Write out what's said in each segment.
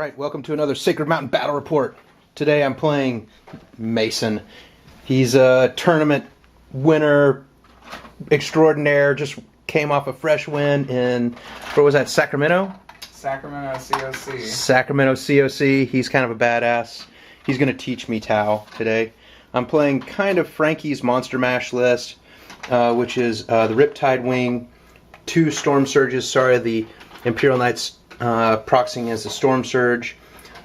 Alright, welcome to another Sacred Mountain Battle Report. Today I'm playing Mason. He's a tournament winner extraordinaire, just came off a fresh win in, where was that, Sacramento? Sacramento COC. Sacramento COC. He's kind of a badass. He's going to teach me Tau today. I'm playing kind of Frankie's Monster Mash list, which is the Riptide Wing, 2 Storm Surges, the Imperial Knights proxying as a Storm Surge.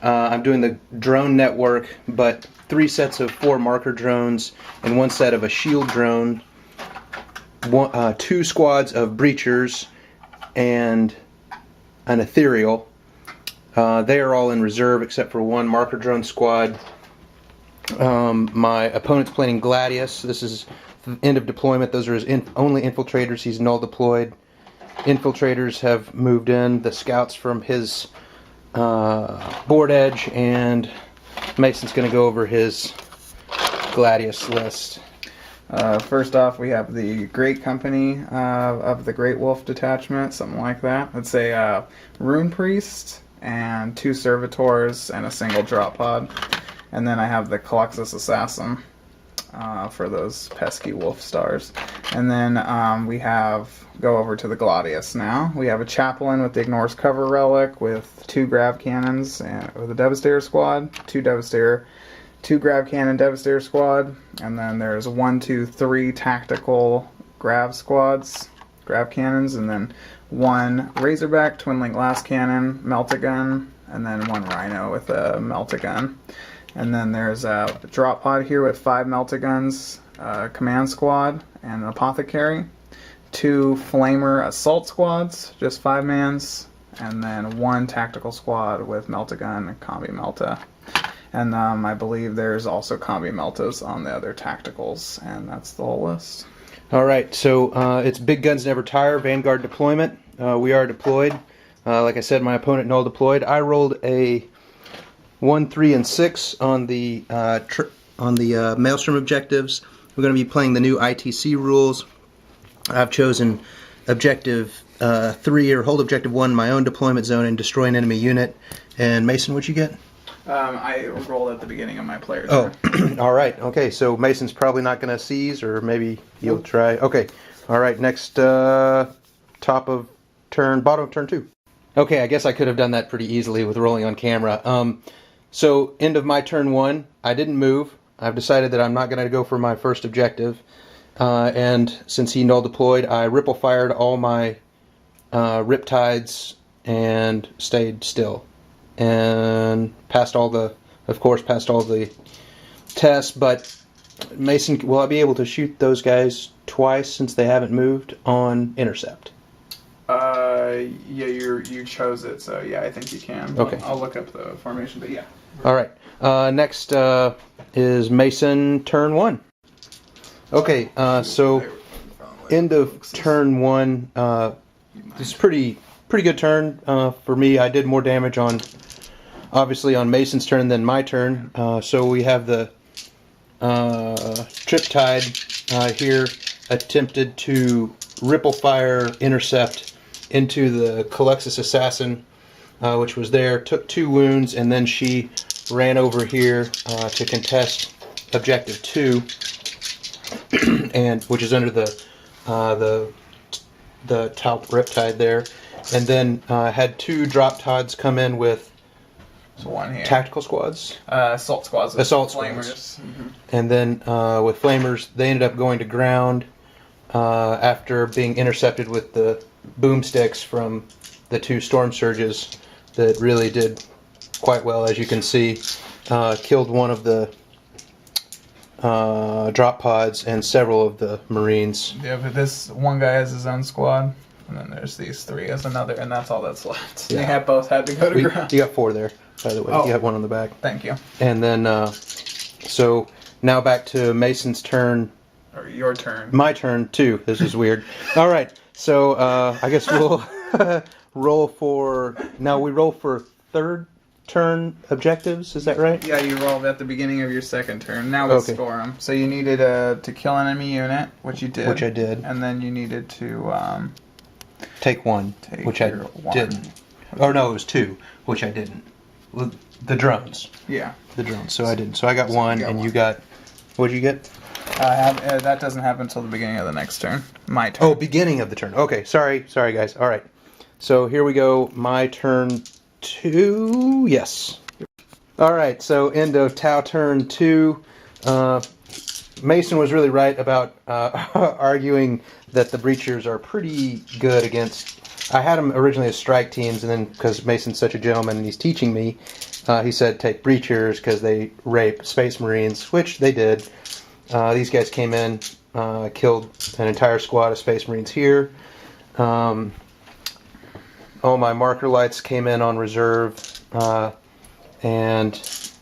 I'm doing the drone network, but 3 sets of 4 marker drones and 1 set of a shield drone, 2 squads of breachers, and an ethereal. They are all in reserve except for 1 marker drone squad. My opponent's playing Gladius. This is the end of deployment. Those are his only infiltrators. He's null deployed. Infiltrators have moved in. The scouts from his board edge, and Mason's going to go over his Gladius list. First off, we have the Great Company of the Great Wolf Detachment, something like that. It's a Rune Priest and 2 Servitors and a single drop pod. And then I have the Culexus Assassin for those pesky wolf stars. And then we go over to the Gladius now. We have a Chaplain with the Ignores Cover Relic with 2 Grav Cannons and with a Devastator squad, 2 Devastator, 2 Grav Cannon Devastator squad, and then there's 1, 2, 3 tactical Grav squads, Grav Cannons, and then 1 Razorback Twin Link Last Cannon, Melt-A-Gun, and then 1 Rhino with a Melt-A-Gun. And then there's a drop pod here with 5 Melt-A-Guns, Command Squad, and an Apothecary. 2 Flamer Assault Squads, just 5 mans, and then 1 Tactical Squad with Melt-A-Gun and Combi Melta. And I believe there's also Combi Meltas on the other tacticals, and that's the whole list. Alright, so it's Big Guns Never Tire, Vanguard deployment. We are deployed. Like I said, my opponent null deployed. I rolled a 1, 3, and 6 on the Maelstrom objectives. We're going to be playing the new ITC rules. I've chosen objective 3, or hold objective 1, my own deployment zone, and destroy an enemy unit. And Mason, what'd you get? I rolled at the beginning of my player's turn. All right. Okay, so Mason's probably not going to seize, or maybe you'll try. Okay. All right, next bottom of turn 2. Okay, I guess I could have done that pretty easily with rolling on camera. So, end of my turn 1, I didn't move. I've decided that I'm not going to go for my first objective. And since he null deployed, I ripple fired all my Riptides and stayed still. And passed all the tests, but Mason, will I be able to shoot those guys twice since they haven't moved on intercept? Yeah, you chose it, so yeah, I think you can. Okay. I'll look up the formation, but yeah. Alright, next is Mason turn 1. Okay, so end of turn 1, this is pretty good turn for me. I did more damage obviously on Mason's turn than my turn. So we have the Triptide here attempted to ripple fire intercept into the Culexus Assassin, which was there, took 2 wounds, and then she ran over here to contest objective 2, and which is under the top Riptide there, and then had 2 drop pods come in with tactical squads, assault squads, flamers. Mm-hmm. And then with flamers, they ended up going to ground after being intercepted with the boomsticks from the 2 storm surges that really did quite well, as you can see. Killed 1 of the drop pods and several of the marines. Yeah, but this one guy has his own squad, and then there's these 3 as another, and that's all that's left. Yeah. They have both had to go to ground. You got 4 there, by the way. Oh. You have 1 on the back. Thank you. And then, so now back to Mason's turn. Or your turn. My turn, too. This is weird. All right, so I guess we'll roll for... Now we roll for 3rd turn objectives, is that right? Yeah, you rolled at the beginning of your 2nd turn. Now let's score them. So you needed to kill an enemy unit, which you did. Which I did. And then you needed to... take 1, which I didn't. Or no, it was 2, which I didn't. the drones. Yeah. The drones. So I did. So I got So one, you got and one. you got. What'd you get? That doesn't happen until the beginning of the next turn. My turn. Oh, beginning of the turn. Okay, sorry, guys. All right. So here we go. My turn 2. Yes. All right. So end of Tau turn 2. Mason was really right about arguing that the Breachers are pretty good against. I had them originally as strike teams, and then because Mason's such a gentleman and he's teaching me, he said take Breachers because they rape Space Marines, which they did. These guys came in, killed an entire squad of Space Marines here. All my marker lights came in on reserve, and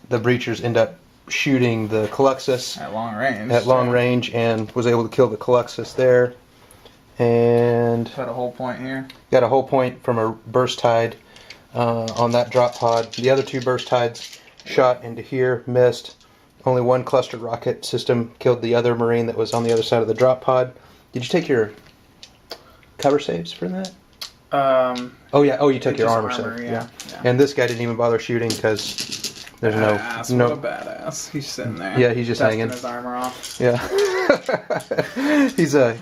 the Breachers end up shooting the Culexus At long range. at long range, and was able to kill the Culexus there. And Got a whole point here. got a whole point from a burst tide on that drop pod. The other 2 burst tides shot into here, missed. Only one cluster rocket system killed the other Marine that was on the other side of the drop pod. Did you take your cover saves for that? Oh yeah. Oh, you took your armor save. Yeah. And this guy didn't even bother shooting because there's Badass, no. What a badass. He's sitting there. Yeah, he's just dusting hanging. his armor off. Yeah.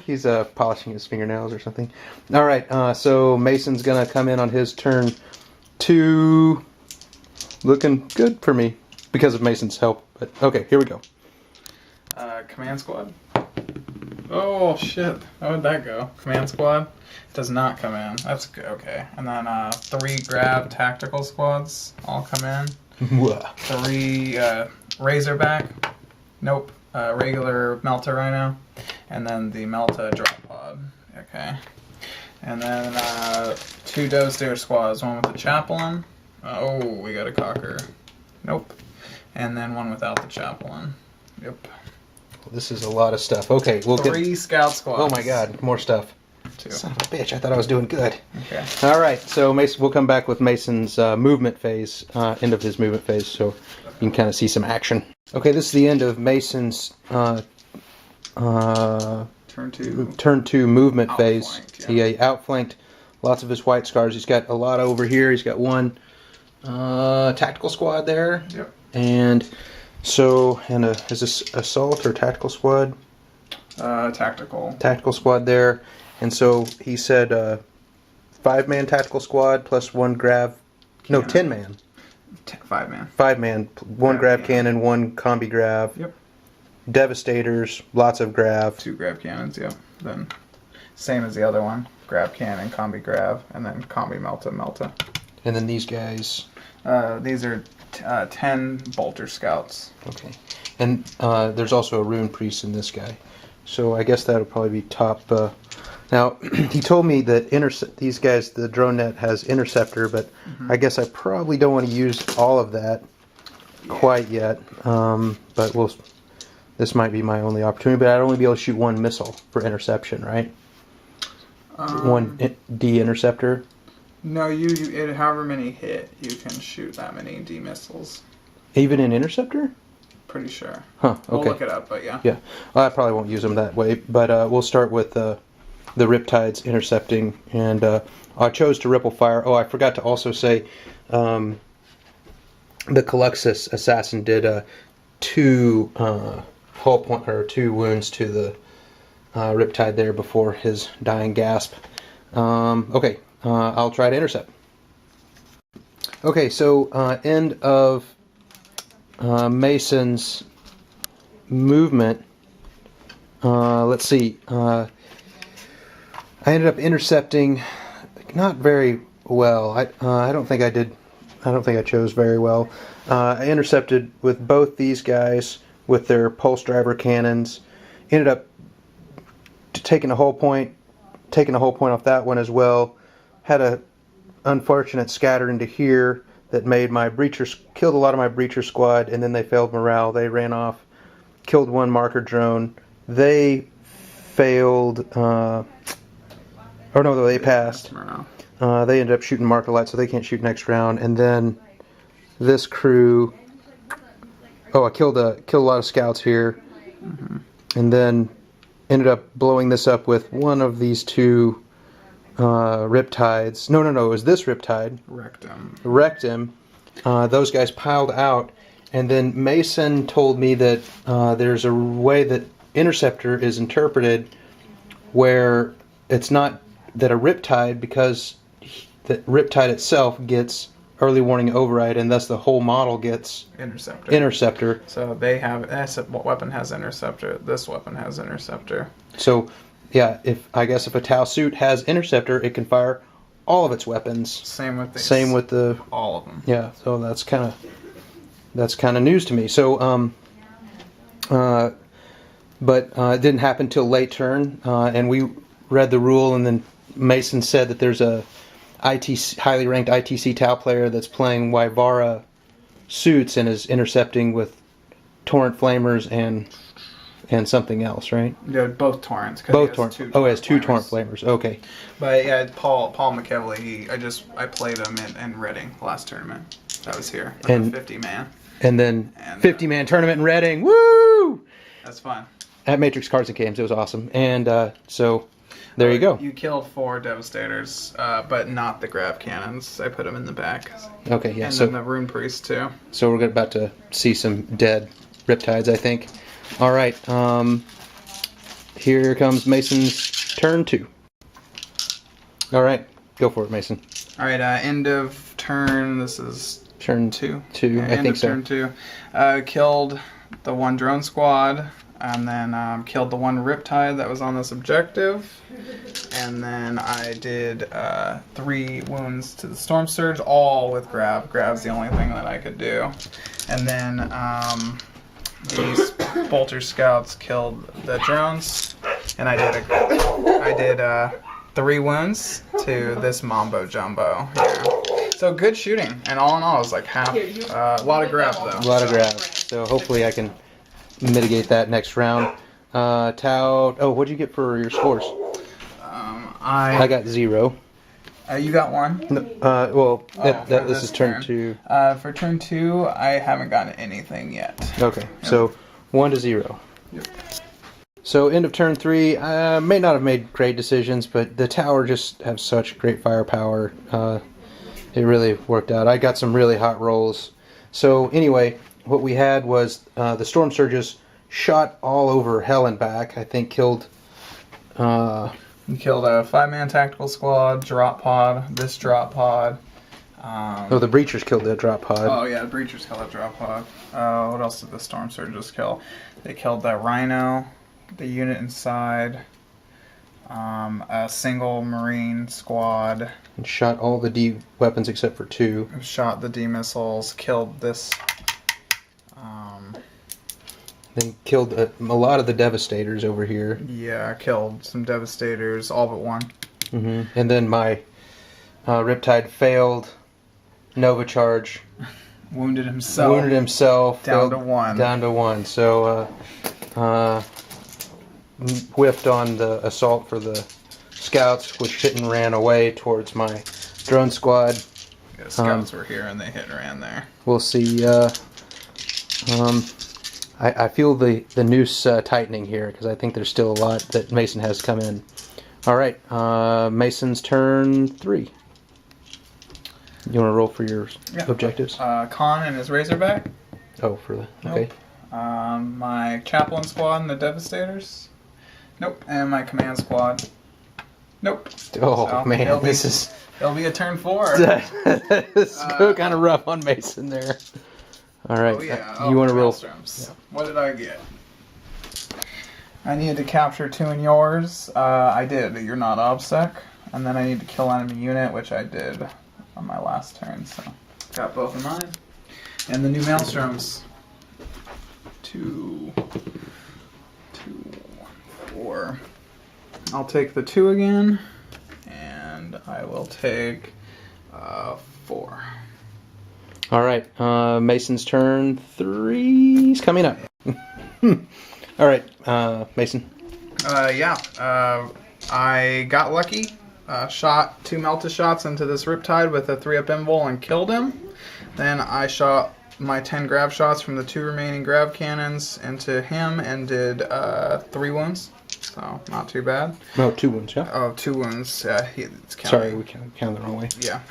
he's polishing his fingernails or something. All right. So Mason's gonna come in on his turn 2. Looking good for me because of Mason's help. But okay, here we go. Command squad. Oh shit! How would that go? Command squad does not come in. That's good. Okay. And then 3 grav tactical squads all come in. 3 Razorback. Nope. Regular Melta Rhino. And then the Melta drop pod. Okay. And then 2 Doesdair squads. One with the Chaplain. Oh, we got a Cocker. Nope. And then one without the Chaplain. Yep. This is a lot of stuff. Okay, we'll 3 scout squads. Oh my god, more stuff. 2. Son of a bitch, I thought I was doing good. Okay. All right, so Mason, we'll come back with Mason's movement phase, end of his movement phase, so you can kind of see some action. Okay, this is the end of Mason's Turn 2. turn 2 movement phase. Outflanked, He outflanked lots of his white scars. He's got a lot over here. He's got 1 tactical squad there. Yep. And so, is this assault or tactical squad? Tactical. Tactical squad there. And so he said 5-man tactical squad plus 1 grav. No, Cannon. 10-man. 5-man. 5-man. 1 Grav grav cannon, 1 combi grav. Yep. Devastators, lots of grav. 2 grav cannons, yep. Then, same as the other one. Grav cannon, combi grav, and then combi melta. And then these guys. These are 10 bolter scouts. Okay. And there's also a rune priest in this guy. So I guess that'll probably be top. Now, he told me that these guys, the drone net has interceptor, but I guess I probably don't want to use all of that quite yet. But this might be my only opportunity, but I'd only be able to shoot 1 missile for interception, right? 1 D interceptor. No, however many hit, you can shoot that many D missiles. Even in interceptor? Pretty sure. Huh, okay. We'll look it up, but yeah. Yeah, I probably won't use them that way, but we'll start with the Riptides intercepting, and I chose to ripple fire. Oh, I forgot to also say the Culexus assassin did 2 hull point or 2 wounds to the Riptide there before his dying gasp. Okay, I'll try to intercept. Okay, so end of Mason's movement. Let's see. I ended up intercepting not very well. I don't think I did. I don't think I chose very well. I intercepted with both these guys with their pulse driver cannons. Ended up taking a whole point off that one as well. Had a unfortunate scatter into here that made my breachers, killed a lot of my breacher squad, and then they failed morale. They ran off, killed 1 marker drone. They failed. They passed. They ended up shooting marker light, so they can't shoot next round. And then this crew. Oh, I killed a lot of scouts here, and then ended up blowing this up with one of these 2 Riptides. No, it was this Riptide. Wrecked him. Wrecked him, those guys piled out, and then Mason told me that there's a way that Interceptor is interpreted where it's not that a Riptide, because the Riptide itself gets early warning override, and thus the whole model gets Interceptor. So they have, what weapon has Interceptor? This weapon has Interceptor. So, yeah, if a Tau suit has Interceptor, it can fire all of its weapons. Same with these. Same with the all of them. Yeah, so that's kind of news to me. So, but it didn't happen till late turn, and we read the rule, and then Mason said that there's a highly ranked ITC Tau player that's playing Wyvara suits and is intercepting with Torrent Flamers and something else, right? Yeah, both Torrents. Both Torrent. He has two Torrent Flamers. Okay. But yeah, Paul McKevely, I played him in Reading last tournament. That was here. And 50 man. And then 50-man tournament in Reading. Woo! That's fun. At Matrix Cards and Games, it was awesome. And so there you go. You killed 4 Devastators, but not the Grav Cannons. I put them in the back. Okay, yeah. And so then the Rune Priest too. So we're about to see some dead Riptides, I think. All right. Here comes Mason's turn 2. All right, go for it, Mason. All right. End of turn. This is turn 2. Yeah, I think so. Turn 2. Killed the 1 drone squad, and then killed the 1 Riptide that was on this objective, and then I did 3 wounds to the Storm Surge, all with Grav. Grav's the only thing that I could do, and then these Bolter Scouts killed the drones, and I did 3 wounds to this Mambo Jumbo here. So good shooting, and all in all, it was like half. A lot of Grav though. A lot of Grav. So hopefully I can mitigate that next round. Tau. Oh, what'd you get for your scores? I got 0. You got 1? No, this is turn 2. For turn 2, I haven't gotten anything yet. Okay, Yep. So 1 to 0. Yep. So end of turn 3, I may not have made great decisions, but the tower just have such great firepower. It really worked out. I got some really hot rolls. So anyway, what we had was the Storm Surges shot all over hell and back. I think killed... You killed a 5-man tactical squad, drop pod, this drop pod. the Breachers killed that drop pod. Oh yeah, the Breachers killed that drop pod. What else did the Storm Surges kill? They killed that Rhino, the unit inside, a single Marine squad. And shot all the D weapons except for 2. Shot the D missiles, killed this. Then killed a lot of the Devastators over here. Yeah, killed some Devastators, all but 1. And then my Riptide failed. Nova Charge. Wounded himself. Down to 1. Down to 1. So whiffed on the assault for the Scouts, which hit and ran away towards my drone squad. Yeah, Scouts were here and they hit and ran there. We'll see. I feel the noose tightening here because I think there's still a lot that Mason has come in. All right, Mason's turn 3. You want to roll for your objectives? Khan and his Razorback. Oh, for the okay. Nope. My Chaplain squad and the Devastators. Nope. And my Command squad. Nope. Oh so man, it'll be a turn 4. It's kind of rough on Mason there. All right. Oh yeah. You want to roll? Yeah. What did I get? I needed to capture 2 in yours. I did. You're not OBSEC. And then I need to kill enemy unit, which I did on my last turn. So got both of mine. And the new Maelstroms. 2, 4. I'll take the 2 again, and I will take 4. All right, Mason's turn 3's coming up. All right, Mason. I got lucky. Shot 2 Melta shots into this Riptide with a 3-up invul and killed him. Then I shot my 10 Grav shots from the 2 remaining Grav cannons into him and did 3 wounds. so not too bad. No, 2 wounds, yeah. Oh, 2 wounds. Yeah, it's counting. Sorry, we counted the wrong way. Yeah.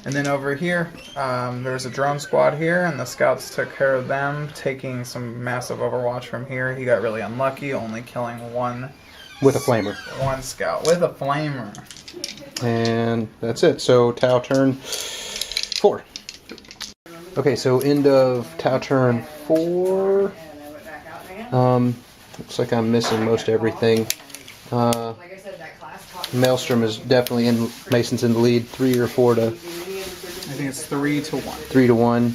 And then over here, there's a drone squad here, and the scouts took care of them, taking some massive overwatch from here. He got really unlucky, only killing one. With a flamer. One scout with a flamer. And that's it. So Tau turn 4. Okay, so end of Tau turn 4. Looks like I'm missing most everything. Maelstrom is definitely in. Mason's in the lead, 3 or 4 to. I think it's 3 to 1. 3 to 1.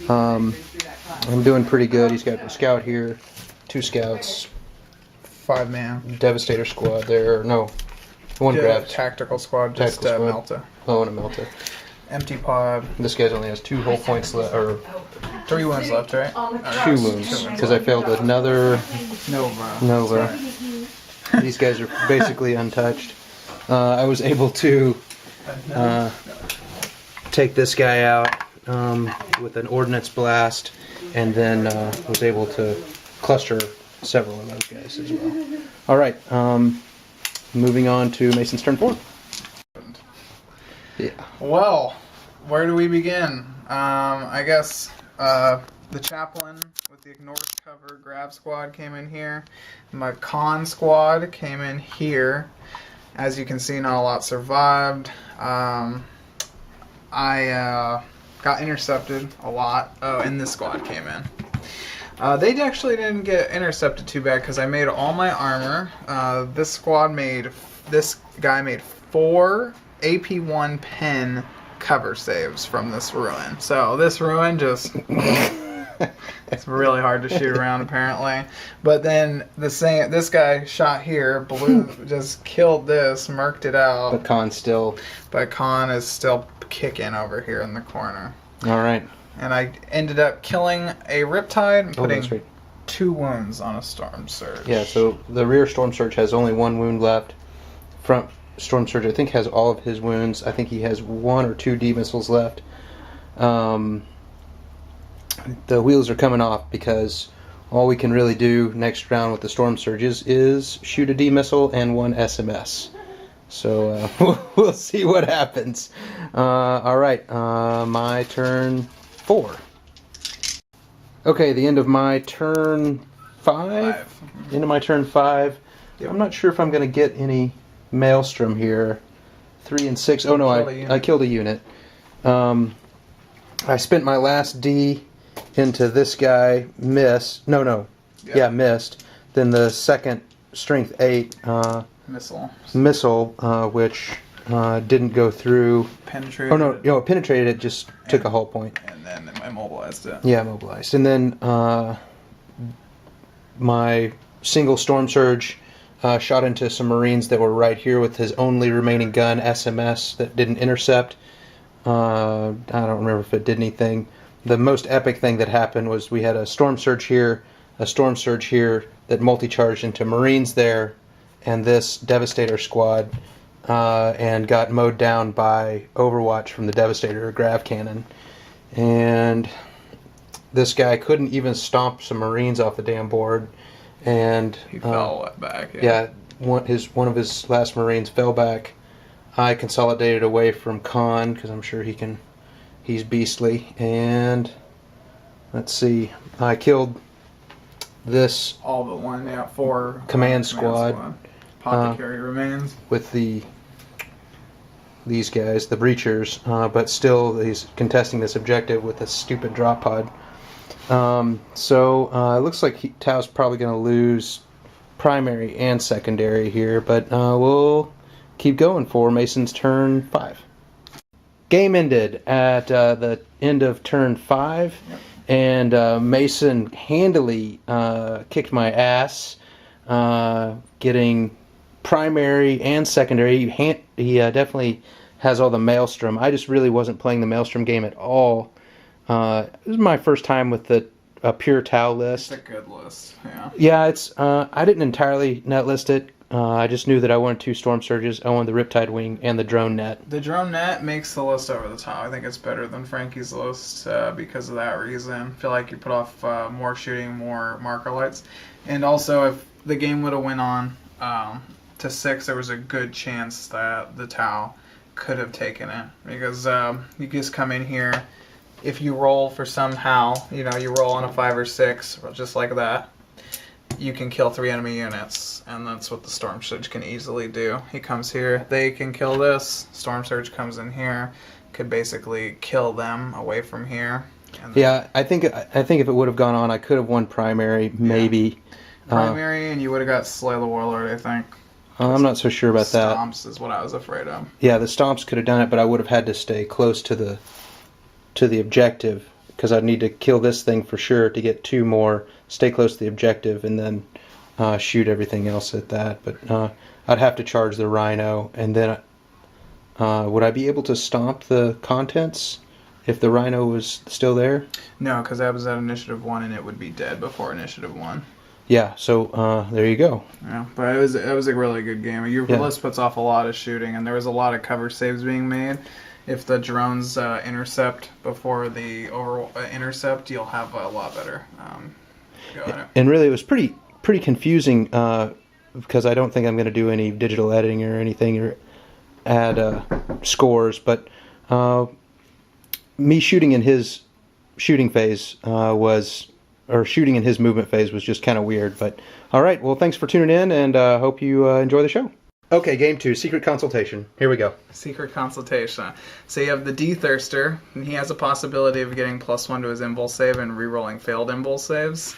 I'm doing pretty good. He's got a scout here, 2 scouts, 5-man Devastator squad there. No, 1 grab. Tactical squad, just Melta. Oh, and a Melta. Empty pod. This guy only has 2 whole points left, or 3 wounds left, right? 2 wounds, because I failed another Nova. These guys are basically untouched. I was able to take this guy out with an ordnance blast, and then was able to cluster several of those guys as well. All right, moving on to Mason's turn 4. Yeah. Well, where do we begin? I guess the chaplain with the ignored cover grab squad came in here. My con squad came in here. As you can see, not a lot survived. I got intercepted a lot. Oh, and this squad came in. They actually didn't get intercepted too bad because I made all my armor. This guy made 4 AP1 pen cover saves from this ruin. So this ruin just it's really hard to shoot around apparently. But then this guy shot here, just killed this, murked it out. But Con is still kicking over here in the corner. All right. And I ended up killing a Riptide and putting that's right. 2 wounds on a Storm Surge. Yeah, so the rear Storm Surge has only 1 wound left. Front Storm Surge, I think, has all of his wounds. I think he has 1 or 2 D missiles left. The wheels are coming off because all we can really do next round with the Storm Surges is shoot a D missile and 1 SMS. So we'll see what happens. All right, my turn 4. Okay, the end of my turn 5. End of my turn 5. Yep. I'm not sure if I'm going to get any Maelstrom here. 3 and 6. Oh no, I killed a unit. I spent my last D into this guy. Missed. No. Yep. Yeah, missed. Then the second strength 8 missile, which didn't go through. Penetrated. Oh no, it penetrated it. Just took a hull point. And then immobilized it. Yeah, immobilized. And then my single Storm Surge shot into some Marines that were right here with his only remaining gun, SMS, that didn't intercept. I don't remember if it did anything. The most epic thing that happened was we had a Storm Surge here, a Storm Surge here that multi-charged into Marines there, and this Devastator squad, and got mowed down by Overwatch from the Devastator Grav Cannon. And this guy couldn't even stomp some Marines off the damn board. And he fell back. Yeah, one of his last Marines fell back. I consolidated away from Khan because I'm sure he's beastly. And let's see, I killed this all but 1, 4 command squad. Apothecary remains with these guys, the breachers, but still he's contesting this objective with a stupid drop pod. So it looks like Tau's probably going to lose primary and secondary here, but we'll keep going for Mason's turn 5. Game ended at the end of turn 5, yep. And Mason handily kicked my ass, getting primary and secondary. He definitely has all the Maelstrom. I just really wasn't playing the Maelstrom game at all. This is my first time with the pure Tau list. It's a good list, yeah. Yeah, it's. I didn't entirely net list it. I just knew that I wanted 2 Storm Surges. I wanted the Riptide Wing and the Drone Net. The Drone Net makes the list over the top. I think it's better than Frankie's list because of that reason. I feel like you put off more shooting, more marker lights. And also, if the game would have went on to 6, there was a good chance that the Tau could have taken it, because you just come in here. If you roll for somehow, you roll on a 5 or 6, just like that, you can kill 3 enemy units, and that's what the Storm Surge can easily do. He comes here, they can kill this, Storm Surge comes in here, could basically kill them away from here. Yeah, I think if it would have gone on, I could have won primary, maybe. Primary, and you would have got Slay the Warlord, I think. I'm not so sure about that. Stomps is what I was afraid of. Yeah, the Stomps could have done it, but I would have had to stay close to the objective, because I'd need to kill this thing for sure to get 2 more, stay close to the objective, and then shoot everything else at that. But I'd have to charge the Rhino, and then would I be able to stomp the contents if the Rhino was still there? No, because that was at Initiative 1, and it would be dead before Initiative 1. Yeah, so there you go. Yeah, but it was a really good game. Your list puts off a lot of shooting, and there was a lot of cover saves being made. If the drones intercept before the intercept, you'll have a lot better go at it. And really, it was pretty confusing because I don't think I'm going to do any digital editing or anything or add scores. But me shooting in his shooting phase shooting in his movement phase was just kind of weird. But all right, well, thanks for tuning in, and hope you enjoy the show. Okay, game 2, Secret Consultation. Here we go. Secret Consultation. So you have the D-Thirster, and he has a possibility of getting +1 to his Invul save and re-rolling failed Invul saves.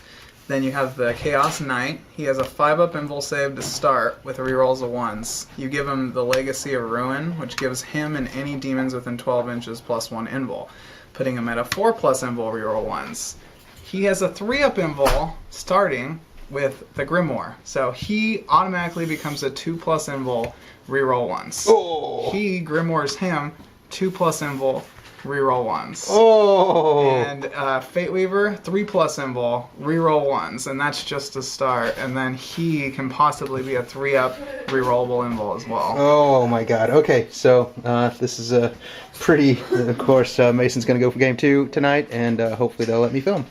Then you have the Chaos Knight. He has a 5-up Invul save to start with re-rolls of 1s. You give him the Legacy of Ruin, which gives him and any demons within 12 inches +1 Invul, putting him at a 4+ Invul re-roll 1s. He has a 3-up Invul starting with the Grimoire. So he automatically becomes a 2+ Invul reroll 1s. Oh. He Grimoires him 2+ Invul reroll 1s. Oh. And Fate Weaver 3+ Invul reroll 1s, and that's just a start. And then he can possibly be a 3-up rerollable Invul as well. Oh my God. Okay, so this is a pretty. Of course, Mason's going to go for game 2 tonight, and hopefully they'll let me film.